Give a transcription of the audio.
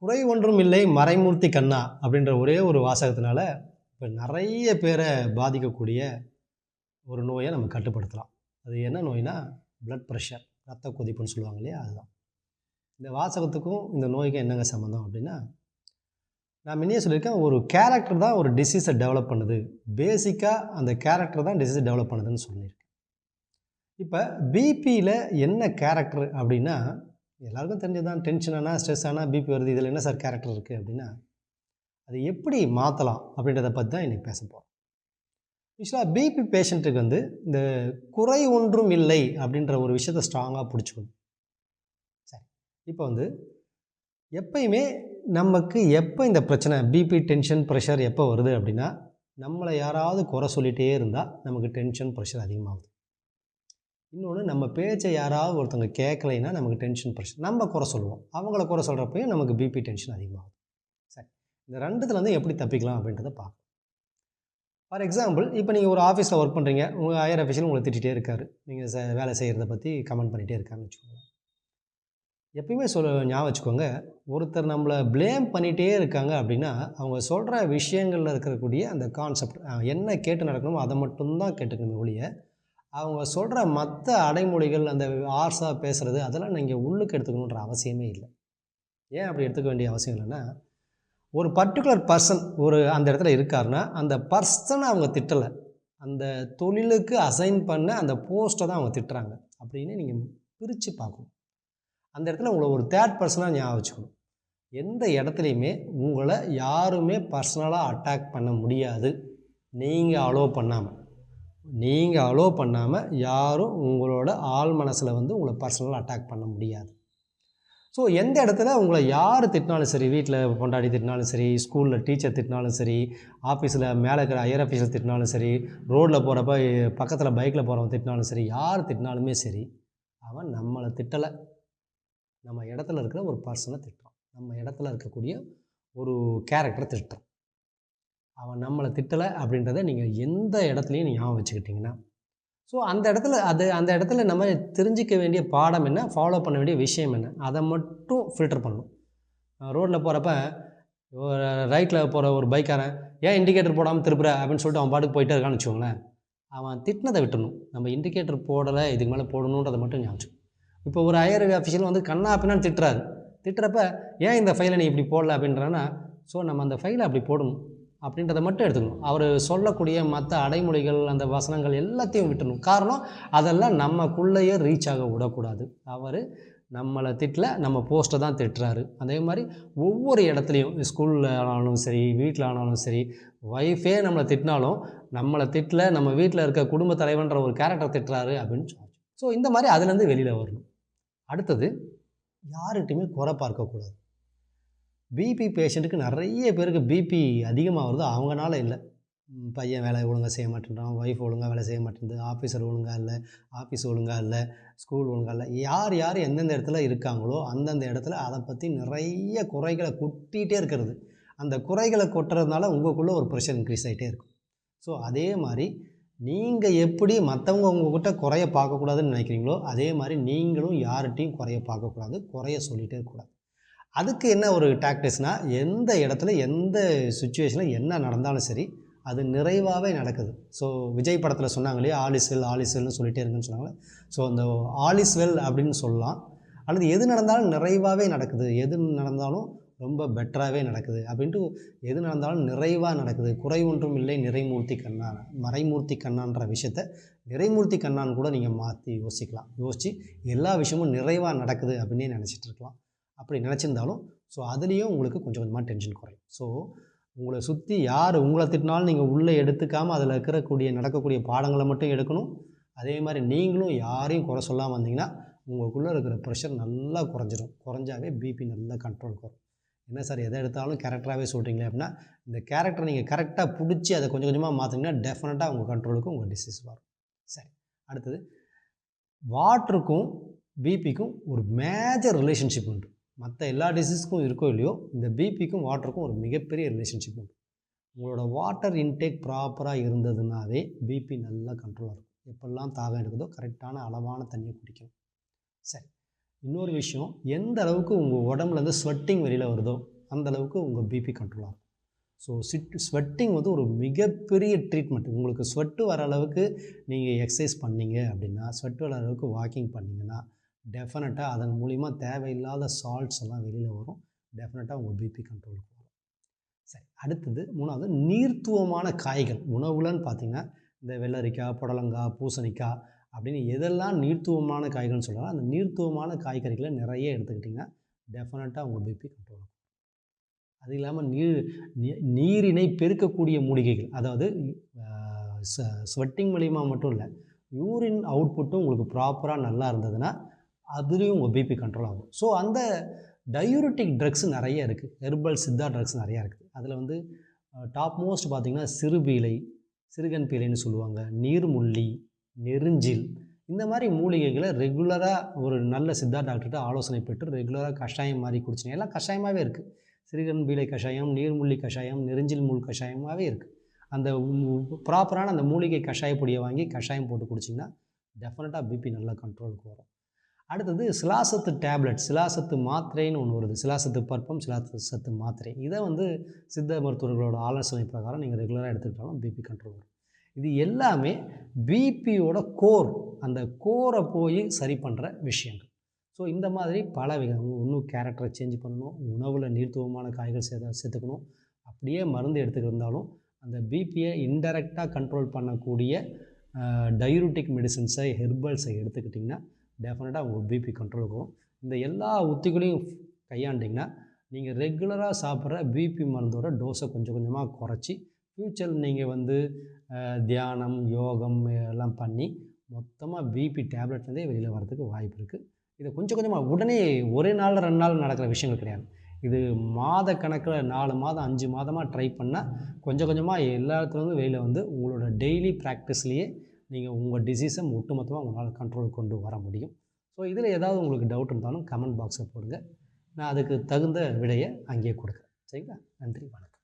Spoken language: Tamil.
குறை ஒன்றும் இல்லை மறைமூர்த்தி கண்ணா அப்படின்ற ஒரே ஒரு வாசகத்தினால இப்போ நிறைய பேரை பாதிக்கக்கூடிய ஒரு நோயை நம்ம கட்டுப்படுத்தலாம். அது என்ன நோய்னா பிளட் ப்ரெஷர், ரத்த கொதிப்புன்னு சொல்லுவாங்க இல்லையா, அதுதான். இந்த வாசகத்துக்கும் இந்த நோய்க்கும் என்னங்க சம்மந்தம் அப்படின்னா, நான் முன்னே சொல்லியிருக்கேன், ஒரு கேரக்டர் தான் ஒரு டிசீஸை டெவலப் பண்ணுது. பேசிக்காக அந்த கேரக்டர் தான் டிசீஸை டெவலப் பண்ணுதுன்னு சொல்லியிருக்கேன். இப்போ பிபியில் என்ன கேரக்டர் அப்படின்னா, எல்லாருக்கும் தெரிஞ்சதுதான். டென்ஷன் ஆனால் ஸ்ட்ரெஸ் ஆனால் பிபி வருது. இதில் என்ன சார் கேரக்டர் இருக்குது அப்படின்னா, அதை எப்படி மாற்றலாம் அப்படின்றத பற்றி தான் இன்றைக்கி பேச போகிறோம். யூஸ்வலாக பிபி பேஷண்ட்டுக்கு வந்து இந்த குறை ஒன்றும் இல்லை அப்படின்ற ஒரு விஷயத்தை ஸ்ட்ராங்காக பிடிச்சிக்கணும். சரி, இப்போ வந்து எப்பயுமே நமக்கு எப்போ இந்த பிரச்சனை பிபி டென்ஷன் ப்ரெஷர் எப்போ வருது அப்படின்னா, நம்மளை யாராவது குறை சொல்லிகிட்டே இருந்தால் நமக்கு டென்ஷன் ப்ரெஷர் அதிகமாகுது. இன்னொன்று, நம்ம பேச்சை யாராவது ஒருத்தவங்க கேட்கலைன்னா நமக்கு டென்ஷன் ப்ரெஷர். நம்ம குறை சொல்லுவோம், அவங்கள குறை சொல்கிறப்பையும் நமக்கு பிபி டென்ஷன் அதிகமாகுது. சரி, இந்த ரெண்டுத்துலேருந்து எப்படி தப்பிக்கலாம் அப்படின்றத பார்க்கலாம். ஃபார் எக்ஸாம்பிள், இப்போ நீங்கள் ஒரு ஆஃபீஸில் ஒர்க் பண்ணுறீங்க, உங்கள் ஹையர் அஃபீஷியல் உங்களை திட்டிகிட்டே இருக்காரு, நீங்கள் வேலை செய்கிறத பற்றி கமெண்ட் பண்ணிகிட்டே இருக்காருன்னு வச்சுக்கோங்க. எப்பயுமே ஞாபகம் வச்சுக்கோங்க, ஒருத்தர் நம்மளை ப்ளேம் பண்ணிகிட்டே இருக்காங்க அப்படின்னா, அவங்க சொல்கிற விஷயங்களில் இருக்கக்கூடிய அந்த கான்செப்ட் என்ன கேட்டு நடக்கணுமோ அதை மட்டும்தான் கேட்டுக்கணுமே ஒழிய, அவங்க சொல்கிற மற்ற அடைமொழிகள், அந்த ஆர்ஸாக பேசுகிறது, அதெல்லாம் நீங்கள் உள்ளுக்கு எடுத்துக்கணுன்ற அவசியமே இல்லை. ஏன் அப்படி எடுத்துக்க வேண்டிய அவசியம் இல்லைன்னா, ஒரு பர்டிகுலர் பர்சன் அந்த இடத்துல இருக்காருன்னா, அந்த பர்சனை அவங்க திட்டலை, அந்த தொழிலுக்கு அசைன் பண்ண அந்த போஸ்ட்டை தான் அவங்க திட்டுறாங்க அப்படின்னு நீங்கள் பிரித்து பார்க்கணும். அந்த இடத்துல உங்களை ஒரு தேர்ட் பர்சனாக ஞாபகம் வச்சுக்கணும். எந்த இடத்துலையுமே உங்களை யாருமே பர்சனலாக அட்டாக் பண்ண முடியாது. நீங்கள் அலோவ் பண்ணாமல் யாரும் உங்களோட ஆள் மனசில் வந்து உங்களை பர்சனலாக அட்டாக் பண்ண முடியாது. ஸோ எந்த இடத்துல உங்களை யார் திட்டினாலும் சரி, வீட்டில் பொண்டாட்டி திட்டினாலும் சரி, ஸ்கூலில் டீச்சர் திட்டினாலும் சரி, ஆஃபீஸில் மேலே இருக்கிற ஹையர் ஆஃபீஸில் திட்டினாலும் சரி, ரோட்டில் போகிறப்ப பக்கத்தில் பைக்கில் போகிறவங்க திட்டினாலும் சரி, யார் திட்டினாலுமே சரி, அவன் நம்மளை திட்டலை, நம்ம இடத்துல இருக்கிற ஒரு பர்சனை திட்டுறான், நம்ம இடத்துல இருக்கக்கூடிய ஒரு கேரக்டரை திட்டுறான். அவன் நம்மளை திட்டலை அப்படின்றத நீங்கள் எந்த இடத்துலையும் ஞாபகம் வச்சுக்கிட்டிங்கன்னா, ஸோ அந்த இடத்துல நம்ம தெரிஞ்சிக்க வேண்டிய பாடம் என்ன, ஃபாலோ பண்ண வேண்டிய விஷயம் என்ன, அதை மட்டும் ஃபில்டர் பண்ணணும். ரோட்டில் போகிறப்ப ரைட்டில் போகிற ஒரு பைக்காரன் ஏன் இண்டிகேட்டர் போடாமல் திருப்புற அப்படின்னு சொல்லிட்டு அவன் பாட்டுக்கு போயிட்டே இருக்கான்னு வச்சுக்கோங்களேன், அவன் திட்டினதை விட்டுணும். நம்ம இண்டிகேட்டர் போடலை, இதுக்கு மேலே போடணுன்றதை மட்டும் ஞாபகம். இப்போ ஒரு ஹையர் ஆஃபீஷியல் வந்து கண்ணா அப்படின்னா திட்டுறப்ப ஏன் இந்த ஃபைலை நீ இப்படி போடலை அப்படின்றான்னா, ஸோ நம்ம அந்த ஃபைலை அப்படி போடணும் அப்படின்றத மட்டும் எடுத்துக்கணும். அவர் சொல்லக்கூடிய மற்ற அடைமொழிகள், அந்த வசனங்கள் எல்லாத்தையும் விட்டுணும். காரணம், அதெல்லாம் நமக்குள்ளேயே ரீச் ஆக விடக்கூடாது. அவர் நம்மளை திட்டல, நம்ம போஸ்ட்டை தான் திட்டுறாரு. அதே மாதிரி ஒவ்வொரு இடத்துலையும், ஸ்கூலில் ஆனாலும் சரி, வீட்டில் ஆனாலும் சரி, ஒய்ஃபே நம்மளை திட்டினாலும் நம்மளை திட்டல, நம்ம வீட்டில் இருக்க குடும்ப தலைவன்ற ஒரு கேரக்டர் திட்டுறாரு அப்படின்னு சொல்லணும். ஸோ இந்த மாதிரி அதுலேருந்து வெளியில் வரணும். அடுத்தது, யார்கிட்டையுமே குறை பார்க்கக்கூடாது. பிபி பேஷண்ட்டுக்கு நிறைய பேருக்கு பிபி அதிகமாகிறது அவங்கனால இல்லை. பையன் வேலை ஒழுங்காக செய்ய மாட்டேன்றான், ஒய்ஃப் ஒழுங்காக வேலை செய்ய மாட்டேங்குது, ஆஃபீஸர் ஒழுங்காக இல்லை, ஆஃபீஸ் ஒழுங்காக இல்லை, ஸ்கூல் ஒழுங்காக இல்லை. யார் எந்தெந்த இடத்துல இருக்காங்களோ அந்தந்த இடத்துல அதை பற்றி நிறைய குறைகளை கொட்டிகிட்டே இருக்கிறது. அந்த குறைகளை கொட்டுறதுனால உங்களுக்குள்ளே ஒரு ப்ரெஷர் இன்க்ரீஸ் ஆகிட்டே இருக்கும். ஸோ அதே மாதிரி நீங்கள் எப்படி மற்றவங்க உங்கள்கிட்ட குறைய பார்க்கக்கூடாதுன்னு நினைக்கிறீங்களோ, அதே மாதிரி நீங்களும் யார்கிட்டையும் குறைய பார்க்கக்கூடாது, குறைய சொல்லிகிட்டே இருக்கக்கூடாது. அதுக்கு என்ன ஒரு டாக்டிக்ஸ்னால், எந்த இடத்துல எந்த சுச்சுவேஷனில் என்ன நடந்தாலும் சரி, அது நிறைவாகவே நடக்குது. ஸோ விஜய் படத்தில் சொன்னாங்க இல்லையா, ஆல் இஸ் வெல்னு சொல்லிகிட்டே இருக்குன்னு சொன்னாங்க. ஸோ அந்த ஆல் இஸ் வெல் அப்படின்னு சொல்லலாம். அல்லது எது நடந்தாலும் நிறைவாகவே நடக்குது, எது நடந்தாலும் ரொம்ப பெட்டராகவே நடக்குது அப்படின்ட்டு, எது நடந்தாலும் நிறைவாக நடக்குது, குறை ஒன்றும் இல்லை நிறைமூர்த்தி கண்ணா, மறைமூர்த்தி கண்ணான்ற விஷயத்த நிறைமூர்த்தி கண்ணான்னு கூட நீங்கள் மாற்றி யோசித்து எல்லா விஷயமும் நிறைவாக நடக்குது அப்படின்னே நினச்சிட்டு இருக்கலாம். அப்படி நினச்சிருந்தாலும் ஸோ அதுலேயும் உங்களுக்கு கொஞ்சம் கொஞ்சமாக டென்ஷன் குறையும். ஸோ உங்களை சுற்றி யார் உங்களை திட்டினாலும் நீங்கள் உள்ளே எடுத்துக்காமல் அதில் நடக்கக்கூடிய பாடங்களை மட்டும் எடுக்கணும். அதே மாதிரி நீங்களும் யாரையும் குறை சொல்லாமல் வந்தீங்கன்னா உங்களுக்குள்ளே இருக்கிற ப்ரெஷர் நல்லா குறைஞ்சாவே பிபி நல்லா கண்ட்ரோலுக்கு வரும். என்ன சார் எதை எடுத்தாலும் கேரக்டராகவே சொல்கிறீங்களே அப்படின்னா, இந்த கேரக்டரை நீங்கள் கரெக்டாக பிடிச்சி அதை கொஞ்சம் கொஞ்சமாக மாற்றிங்கன்னா டெஃபினட்டாக உங்கள் கண்ட்ரோலுக்கும் உங்கள் டிசீஸ் வரும். சரி, அடுத்தது, வாட்டருக்கும் பிபிக்கும் ஒரு மேஜர் ரிலேஷன்ஷிப் உண்டு. மற்ற எல்லா டிசீஸ்க்கும் இருக்கோ இல்லையோ, இந்த பிபிக்கும் வாட்டருக்கும் ஒரு மிகப்பெரிய ரிலேஷன்ஷிப் உண்டு. உங்களோட வாட்டர் இன்டேக் ப்ராப்பராக இருந்ததுனாவே பிபி நல்லா கண்ட்ரோலாக இருக்கும். எப்பெல்லாம் தாகம் எடுக்குதோ கரெக்டான அளவான தண்ணியை குடிக்கணும். சரி, இன்னொரு விஷயம், எந்த அளவுக்கு உங்கள் உடம்புலேருந்து ஸ்வெட்டிங் வெளியில் வருதோ அந்த அளவுக்கு உங்கள் பிபி கண்ட்ரோல் ஆகும். ஸோ ஸ்வெட்டிங் வந்து ஒரு மிகப்பெரிய ட்ரீட்மெண்ட். உங்களுக்கு ஸ்வெட்டு வர அளவுக்கு நீங்கள் எக்ஸசைஸ் பண்ணீங்க அப்படின்னா, ஸ்வெட் வர அளவுக்கு வாக்கிங் பண்ணிங்கன்னா, டெஃபினட்டாக அதன் மூலிமா தேவையில்லாத சால்ட்ஸ் எல்லாம் வெளியில் வரும். டெஃபினட்டாக உங்கள் பிபி கண்ட்ரோலுக்கு வரும். சரி, அடுத்தது 3வது நீர்த்துவமான காய்கள். உணவுலன்னு பார்த்தீங்கன்னா, இந்த வெள்ளரிக்காய், புடலங்காய், பூசணிக்காய் அப்படின்னு எதெல்லாம் நீர்த்துவமான காய்கள்னு சொல்கிறாங்களோ அந்த நீர்த்துவமான காய்கறிகளை நிறைய எடுத்துக்கிட்டிங்கன்னா டெஃபினட்டாக உங்கள் பிபி கண்ட்ரோல் ஆகும். அது இல்லாமல் நீரினை பெருக்கக்கூடிய மூலிகைகள், அதாவது ஸ்வெட்டிங் மூலிமா மட்டும் இல்லை, யூரின் அவுட்புட்டும் உங்களுக்கு ப்ராப்பராக நல்லா இருந்ததுன்னா அதுலேயும் உங்கள் பிபி கண்ட்ரோல் ஆகும். ஸோ அந்த டயூரிட்டிக் ட்ரக்ஸ் நிறைய இருக்குது, ஹெர்பல் சித்தா ட்ரக்ஸ் நிறையா இருக்குது. அதில் வந்து டாப் மோஸ்ட் பார்த்திங்கன்னா சிறுபீலை, சிறுகன் பீலைன்னு சொல்லுவாங்க, நீர்முள்ளி, நெருஞ்சில், இந்த மாதிரி மூலிகைகளை ரெகுலராக ஒரு நல்ல சித்தா டாக்டர்கிட்ட ஆலோசனை பெற்று ரெகுலராக கஷாயம் மாதிரி குடிச்சிங்க. எல்லாம் கஷாயமாகவே இருக்குது. சிறுகன் பீலை கஷாயம், நீர்முள்ளி கஷாயம், நெருஞ்சில் முள் கஷாயமாகவே இருக்குது. அந்த ப்ராப்பரான அந்த மூலிகை கஷாய பொடியை வாங்கி கஷாயம் போட்டு குடிச்சிங்கன்னா டெஃபினட்டாக பிபி நல்லா கண்ட்ரோலுக்கு வரும். அடுத்தது சிலாசத்து டேப்லெட், சிலாசத்து மாத்திரைன்னு ஒன்று வருது. சிலாசத்து பற்பம், சிலாசத்து மாத்திரை. இதை வந்து சித்த மருத்துவர்களோட ஆலோசனை பிரகாரம் நீங்கள் ரெகுலராக எடுத்துக்கிட்டாலும் பிபி கண்ட்ரோல் வரும். இது எல்லாமே பிபியோட கோர், அந்த கோரை போய் சரி பண்ணுற விஷயங்கள். ஸோ இந்த மாதிரி பல இன்னும் கேரக்டரை சேஞ்ச் பண்ணணும், உணவில் நீர்த்துவமான காய்கள் சேர்த்துக்கணும். அப்படியே மருந்து எடுத்துக்கிட்டு இருந்தாலும் அந்த பிபியை இன்டெரக்டாக கண்ட்ரோல் பண்ணக்கூடிய டயூரிட்டிக் மெடிசன்ஸை, ஹெர்பல்ஸை எடுத்துக்கிட்டிங்கன்னா டெஃபினட்டாக உங்கள் பிபி கண்ட்ரோலுக்கு வரும். இந்த எல்லா உத்திகளையும் கையாண்டிங்கன்னா நீங்கள் ரெகுலராக சாப்பிட்ற பிபி மருந்தோட டோஸை கொஞ்சம் கொஞ்சமாக குறைச்சி ஃப்யூச்சரில் நீங்கள் வந்து தியானம், யோகம் எல்லாம் பண்ணி மொத்தமாக பிபி டேப்லெட்லேருந்தே வெளியில் வரதுக்கு வாய்ப்பு இருக்குது. இதை கொஞ்சம் கொஞ்சமாக உடனே ஒரே நாள் 2 நாள் நடக்கிற விஷயங்கள் கிடையாது. இது மாத கணக்கில் 4 மாதம் 5 மாதமாக ட்ரை பண்ணால் கொஞ்சம் கொஞ்சமாக எல்லா இடத்துலேருந்து வெளியில் வந்து உங்களோட டெய்லி ப்ராக்டிஸ்லேயே நீங்கள் உங்கள் டிசீஸை ஒட்டுமொத்தமாக உங்களால் கண்ட்ரோல் கொண்டு வர முடியும். ஸோ இதில் ஏதாவது உங்களுக்கு டவுட் இருந்தாலும் கமெண்ட் பாக்ஸில் போடுங்க. நான் அதுக்கு தகுந்த விடையை அங்கேயே கொடுக்குறேன். சரிங்களா? நன்றி, வணக்கம்.